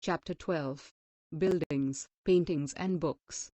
Chapter 12. Buildings, Paintings and Books.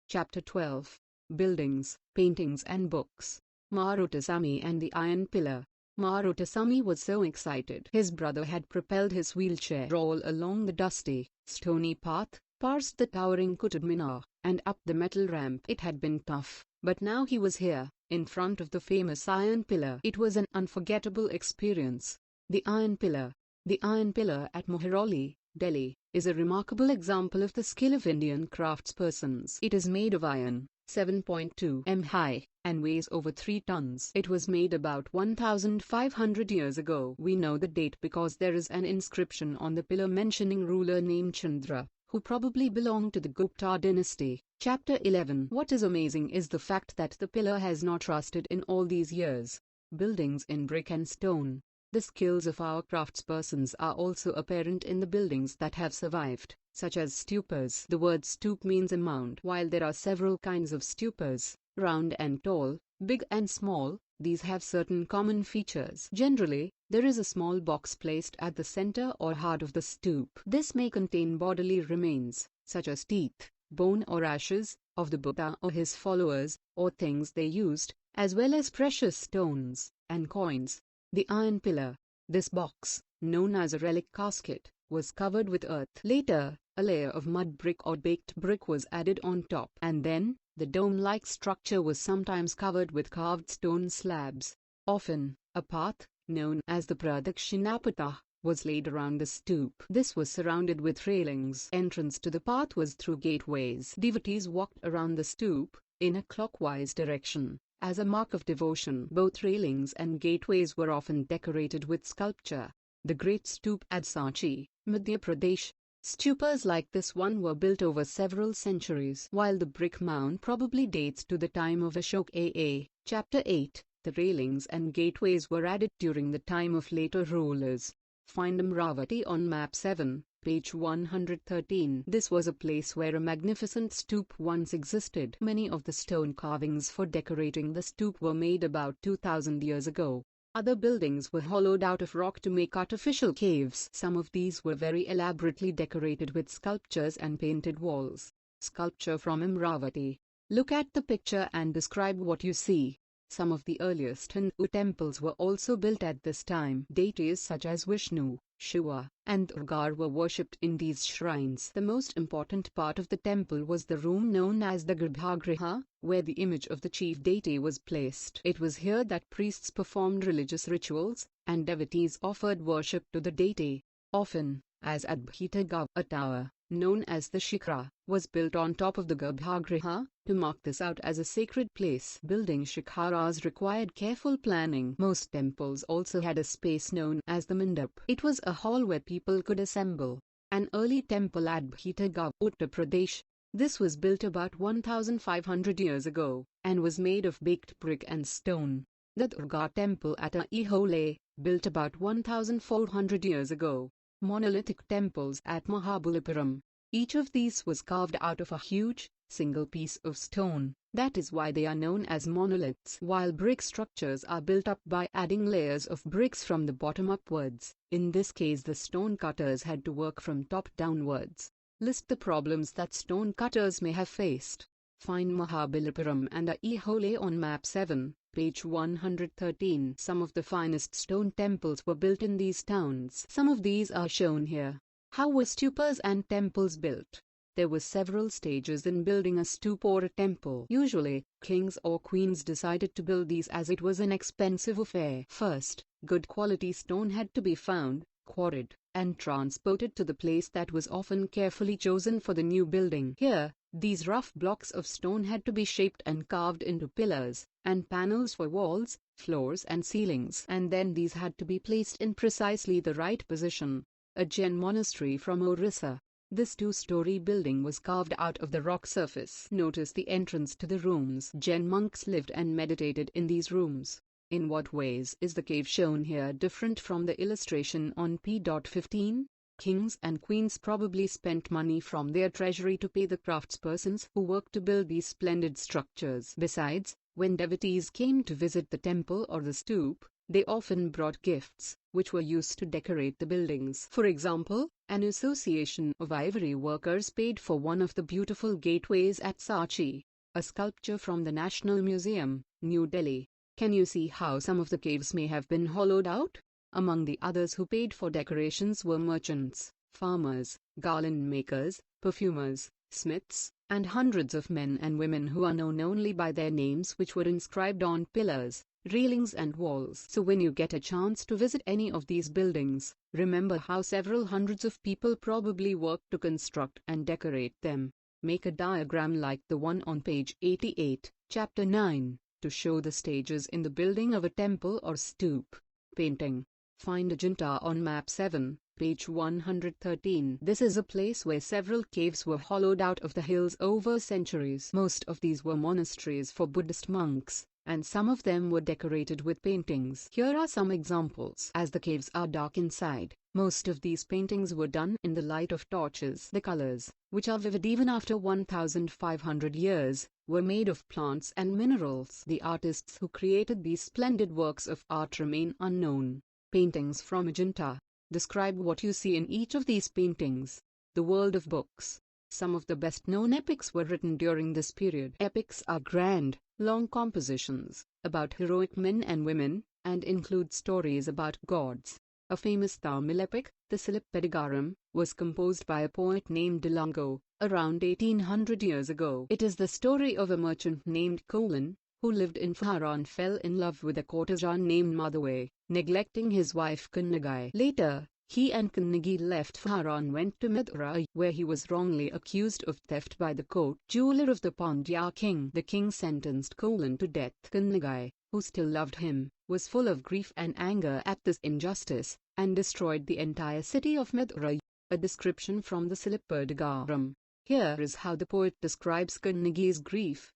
Chapter 12. Buildings, Paintings and Books. Marutasamy and the Iron Pillar. Marutasamy was so excited. His brother had propelled his wheelchair all along the dusty, stony path, past the towering Qutub Minar, and up the metal ramp. It had been tough, but now he was here, in front of the famous Iron Pillar. It was an unforgettable experience. The Iron Pillar. The Iron Pillar at Mehrauli, Delhi, is a remarkable example of the skill of Indian craftspersons. It is made of iron, 7.2 m high, and weighs over 3 tons. It was made about 1,500 years ago. We know the date because there is an inscription on the pillar mentioning ruler named Chandra, who probably belonged to the Gupta dynasty. Chapter 11. What is amazing is the fact that the pillar has not rusted in all these years. Buildings in brick and stone. The skills of our craftspersons are also apparent in the buildings that have survived, such as stupas. The word stoop means a mound. While there are several kinds of stupas, round and tall, big and small, these have certain common features. Generally, there is a small box placed at the center or heart of the stoop. This may contain bodily remains, such as teeth, bone or ashes, of the Buddha or his followers, or things they used, as well as precious stones and coins. The Iron Pillar. This box, known as a relic casket, was covered with earth. Later, a layer of mud brick or baked brick was added on top. And then, the dome-like structure was sometimes covered with carved stone slabs. Often, a path, known as the Pradakshinapath, was laid around the stoop. This was surrounded with railings. Entrance to the path was through gateways. Devotees walked around the stoop, in a clockwise direction, as a mark of devotion. Both railings and gateways were often decorated with sculpture. The Great Stoop at Sanchi, Madhya Pradesh. Stupas like this one were built over several centuries. While the brick mound probably dates to the time of Ashoka. Chapter 8. The railings and gateways were added during the time of later rulers. Find Amravati on map 7, page 113. This was a place where a magnificent stoop once existed. Many of the stone carvings for decorating the stoop were made about 2,000 years ago. Other buildings were hollowed out of rock to make artificial caves. Some of these were very elaborately decorated with sculptures and painted walls. Sculpture from Amravati. Look at the picture and describe what you see. Some of the earliest Hindu temples were also built at this time. Deities such as Vishnu, Shiva, and Durga were worshipped in these shrines. The most important part of the temple was the room known as the Garbhagriha, where the image of the chief deity was placed. It was here that priests performed religious rituals, and devotees offered worship to the deity. Often, as Adbhitagav, a tower, known as the Shikhara, was built on top of the Garbhagriha, to mark this out as a sacred place. Building Shikharas required careful planning. Most temples also had a space known as the Mandap. It was a hall where people could assemble. An early temple at Bhitagav, Uttar Pradesh. This was built about 1,500 years ago, and was made of baked brick and stone. The Durga temple at Aihole, built about 1,400 years ago. Monolithic temples at Mahabalipuram. Each of these was carved out of a huge, single piece of stone. That is why they are known as monoliths. While brick structures are built up by adding layers of bricks from the bottom upwards, in this case the stone cutters had to work from top downwards. List the problems that stone cutters may have faced. Find Mahabalipuram and Aihole on map 7. Page 113. Some of the finest stone temples were built in these towns. Some of these are shown here. How were stupas and temples built? There were several stages in building a stupa or a temple. Usually, kings or queens decided to build these as it was an expensive affair. First, good quality stone had to be found, quarried, and transported to the place that was often carefully chosen for the new building. Here, these rough blocks of stone had to be shaped and carved into pillars and panels for walls, floors and ceilings. And then these had to be placed in precisely the right position. A Jain monastery from Orissa. This 2-story building was carved out of the rock surface. Notice the entrance to the rooms. Jain monks lived and meditated in these rooms. In what ways is the cave shown here different from the illustration on p.15? Kings and queens probably spent money from their treasury to pay the craftspersons who worked to build these splendid structures. Besides, when devotees came to visit the temple or the stoop, they often brought gifts, which were used to decorate the buildings. For example, An association of ivory workers paid for one of the beautiful gateways at Sachi, a sculpture from the National Museum, New Delhi. Can you see how some of the caves may have been hollowed out? Among the others who paid for decorations were merchants, farmers, garland makers, perfumers, smiths, and hundreds of men and women who are known only by their names, which were inscribed on pillars, railings and walls. So when you get a chance to visit any of these buildings, remember how several hundreds of people probably worked to construct and decorate them. Make a diagram like the one on page 88, chapter 9, to show the stages in the building of a temple or stoop. Painting. Find Ajanta on map 7, page 113. This is a place where several caves were hollowed out of the hills over centuries. Most of these were monasteries for Buddhist monks, and some of them were decorated with paintings. Here are some examples. As the caves are dark inside, most of these paintings were done in the light of torches. The colors, which are vivid even after 1,500 years, were made of plants and minerals. The artists who created these splendid works of art remain unknown. Paintings from Ajanta. Describe what you see in each of these paintings. The world of books. Some of the best-known epics were written during this period. Epics are grand, long compositions, about heroic men and women, and include stories about gods. A famous Tamil epic, the Silipedigaram, was composed by a poet named Delango, around 1800 years ago. It is the story of a merchant named Kolan, who lived in Fahara and fell in love with a courtesan named Madhavai, neglecting his wife Kannagai. Later, he and Kannagi left Fahara and went to Madurai, where he was wrongly accused of theft by the court jeweler of the Pandya king. The king sentenced Kolan to death. Kannagai, who still loved him, was full of grief and anger at this injustice, and destroyed the entire city of Madurai. A description from the Silipedigaram. Here is how the poet describes Kannagi's grief.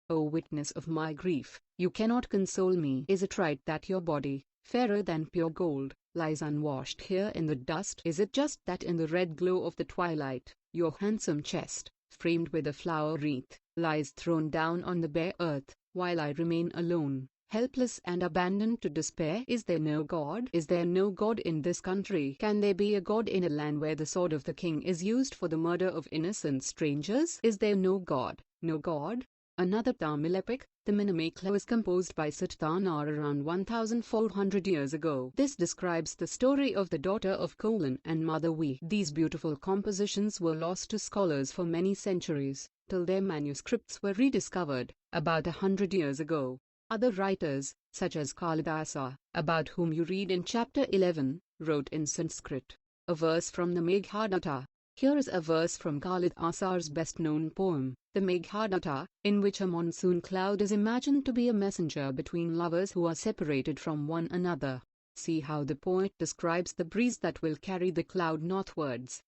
O witness of my grief, you cannot console me. Is it right that your body, fairer than pure gold, lies unwashed here in the dust? Is it just that in the red glow of the twilight, your handsome chest, framed with a flower wreath, lies thrown down on the bare earth, while I remain alone, helpless and abandoned to despair? Is there no God? Is there no God in this country? Can there be a God in a land where the sword of the king is used for the murder of innocent strangers? Is there no God? No God? Another Tamil epic, the Minamekla, was composed by Sattanaar around 1400 years ago. This describes the story of the daughter of Kolan and Madhavi. These beautiful compositions were lost to scholars for many centuries, till their manuscripts were rediscovered, about 100 years ago. Other writers, such as Kalidasa, about whom you read in chapter 11, wrote in Sanskrit. A verse from the Meghadatta. Here is a verse from Kalidasa's best-known poem, the Meghadatta, in which a monsoon cloud is imagined to be a messenger between lovers who are separated from one another. See how the poet describes the breeze that will carry the cloud northwards.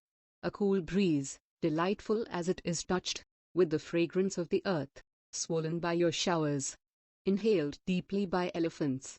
A cool breeze, delightful as it is touched with the fragrance of the earth, swollen by your showers, inhaled deeply by elephants,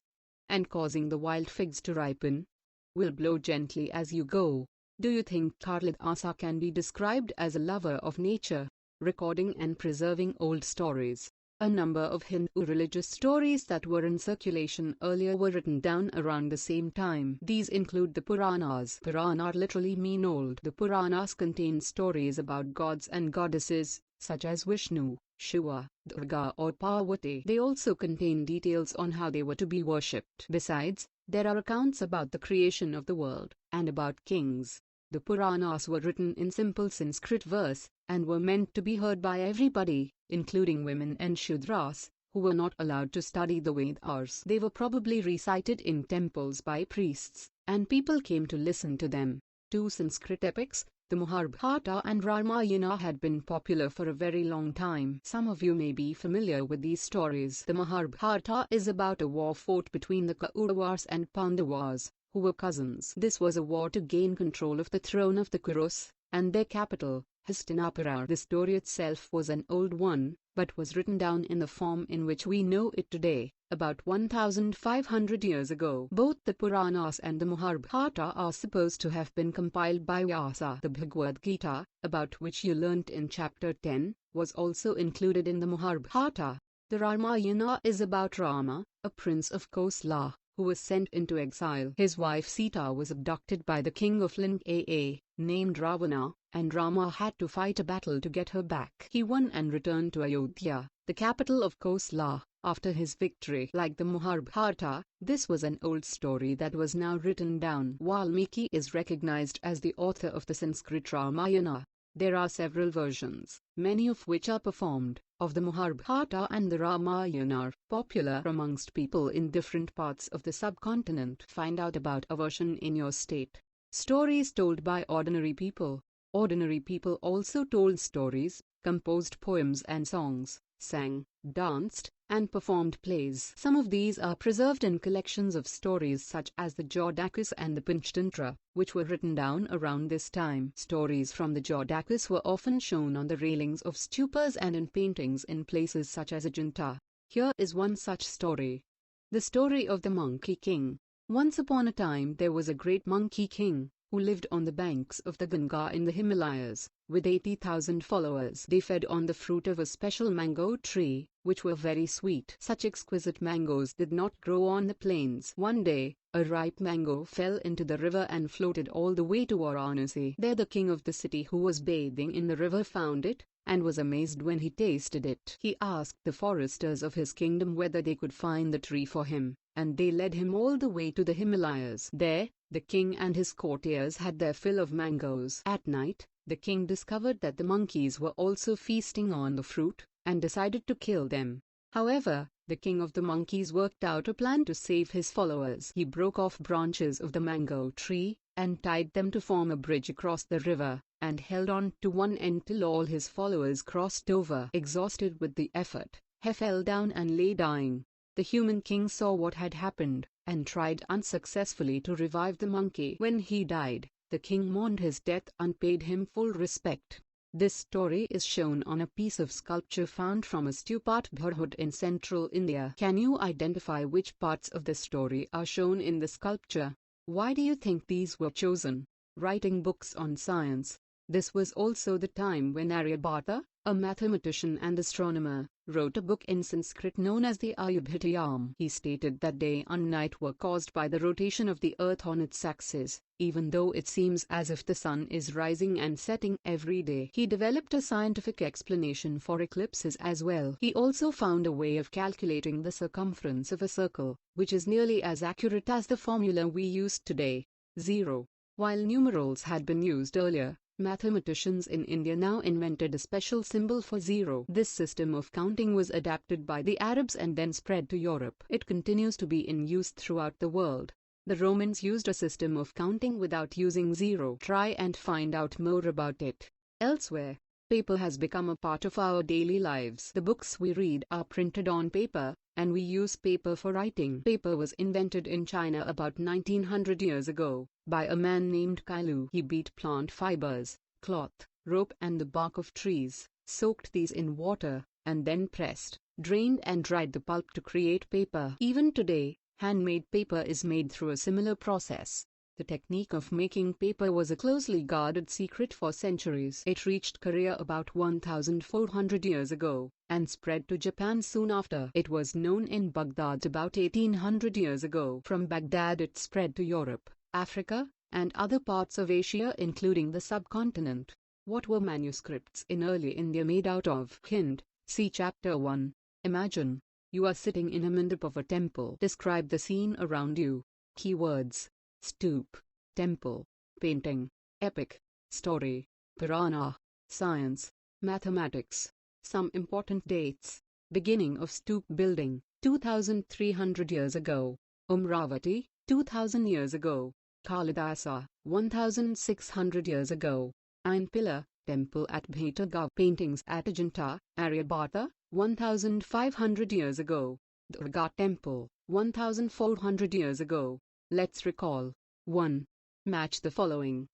and causing the wild figs to ripen, will blow gently as you go. Do you think Kalidasa can be described as a lover of nature, recording and preserving old stories? A number of Hindu religious stories that were in circulation earlier were written down around the same time. These include the Puranas. Purana literally mean old. The Puranas contain stories about gods and goddesses, such as Vishnu, Shiva, Durga or Parvati. They also contain details on how they were to be worshipped. Besides, there are accounts about the creation of the world, and about kings. The Puranas were written in simple Sanskrit verse, and were meant to be heard by everybody, including women and Shudras, who were not allowed to study the Vedas. They were probably recited in temples by priests, and people came to listen to them. Two Sanskrit epics, the Mahabharata and Ramayana, had been popular for a very long time. Some of you may be familiar with these stories. The Mahabharata is about a war fought between the Kauravas and Pandavas, who were cousins. This was a war to gain control of the throne of the Kurus, and their capital, Hastinapura. The story itself was an old one, but was written down in the form in which we know it today, about 1500 years ago. Both the Puranas and the Mahabharata are supposed to have been compiled by Vyasa. The Bhagavad Gita, about which you learnt in chapter 10, was also included in the Mahabharata. The Ramayana is about Rama, a prince of Kosala, who was sent into exile. His wife Sita was abducted by the king of Lanka, named Ravana, and Rama had to fight a battle to get her back. He won and returned to Ayodhya, the capital of Kosala, after his victory. Like the Mahabharata, this was an old story that was now written down. Valmiki is recognized as the author of the Sanskrit Ramayana. There are several versions, many of which are performed, of the Mahabharata and the Ramayana are popular amongst people in different parts of the subcontinent. Find out about a version in your state. Stories told by ordinary people. Ordinary people also told stories, composed poems and songs, sang, danced, and performed plays. Some of these are preserved in collections of stories such as the Jadakas and the Panchtantra, which were written down around this time. Stories from the Jadakas were often shown on the railings of stupas and in paintings in places such as Ajanta. Here is one such story. The story of the Monkey King. Once upon a time there was a great monkey king, who lived on the banks of the Ganga in the Himalayas, with 80,000 followers. They fed on the fruit of a special mango tree, which were very sweet. Such exquisite mangoes did not grow on the plains. One day, a ripe mango fell into the river and floated all the way to Varanasi. There the king of the city who was bathing in the river found it, and was amazed when he tasted it. He asked the foresters of his kingdom whether they could find the tree for him, and they led him all the way to the Himalayas. There, the king and his courtiers had their fill of mangoes. At night, the king discovered that the monkeys were also feasting on the fruit, and decided to kill them. However, the king of the monkeys worked out a plan to save his followers. He broke off branches of the mango tree, and tied them to form a bridge across the river, and held on to one end till all his followers crossed over. Exhausted with the effort, he fell down and lay dying. The human king saw what had happened, and tried unsuccessfully to revive the monkey. When he died, the king mourned his death and paid him full respect. This story is shown on a piece of sculpture found from a stupa at Bhurhut in central India. Can you identify which parts of the story are shown in the sculpture? Why do you think these were chosen? Writing books on science. This was also the time when Aryabhata, a mathematician and astronomer, wrote a book in Sanskrit known as the Ayubhityam. He stated that day and night were caused by the rotation of the earth on its axis, even though it seems as if the sun is rising and setting every day. He developed a scientific explanation for eclipses as well. He also found a way of calculating the circumference of a circle, which is nearly as accurate as the formula we use today, 0. While numerals had been used earlier, mathematicians in India now invented a special symbol for 0. This system of counting was adapted by the Arabs and then spread to Europe. It continues to be in use throughout the world. The Romans used a system of counting without using 0. Try and find out more about it elsewhere. Paper has become a part of our daily lives. The books we read are printed on paper, and we use paper for writing. Paper was invented in China about 1900 years ago, by a man named Kai Lu. He beat plant fibers, cloth, rope and the bark of trees, soaked these in water, and then pressed, drained and dried the pulp to create paper. Even today, handmade paper is made through a similar process. The technique of making paper was a closely guarded secret for centuries. It reached Korea about 1400 years ago, and spread to Japan soon after. It was known in Baghdad about 1800 years ago. From Baghdad it spread to Europe, Africa, and other parts of Asia including the subcontinent. What were manuscripts in early India made out of? Hint, see Chapter 1. Imagine you are sitting in a mandap of a temple. Describe the scene around you. Keywords: stoop, temple, painting, epic, story, Purana, science, mathematics. Some important dates. Beginning of stoop building, 2300 years ago. Umravati, 2000 years ago. Kalidasa, 1600 years ago. Iron Pillar, temple at Bhetagav. Paintings at Ajanta, Aryabhata, 1500 years ago. Durga temple, 1400 years ago. Let's recall. 1. Match the following.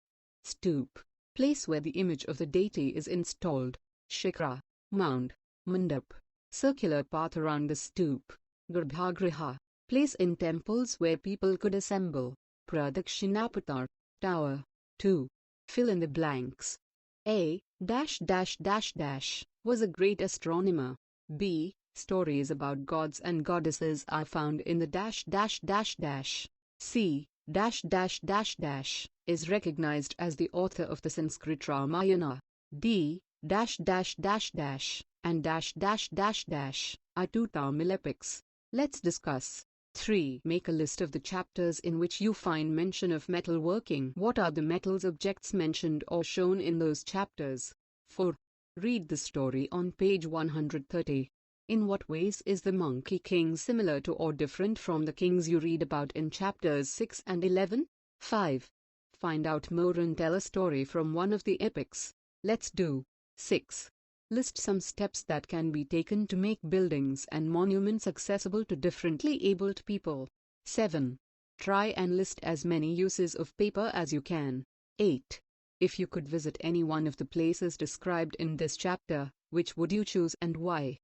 Stoop, place where the image of the deity is installed. Shikra, mound. Mandap, circular path around the stoop. Garbhagriha, place in temples where people could assemble. Pradakshinapatar, tower. 2. Fill in the blanks. A, was a great astronomer. B, Stories about gods and goddesses are found in the dash dash dash dash. C dash dash dash dash is recognized as the author of the Sanskrit Ramayana. D dash dash dash dash and dash dash dash dash are two Tamil epics. Let's discuss. 3. Make a list of the chapters in which you find mention of metalworking. What are the metals objects mentioned or shown in those chapters? 4. Read the story on page 130. In what ways is the Monkey King similar to or different from the kings you read about in chapters 6 and 11? 5. Find out more and tell a story from one of the epics. Let's do. 6. List some steps that can be taken to make buildings and monuments accessible to differently abled people. 7. Try and list as many uses of paper as you can. 8. If you could visit any one of the places described in this chapter, which would you choose and why?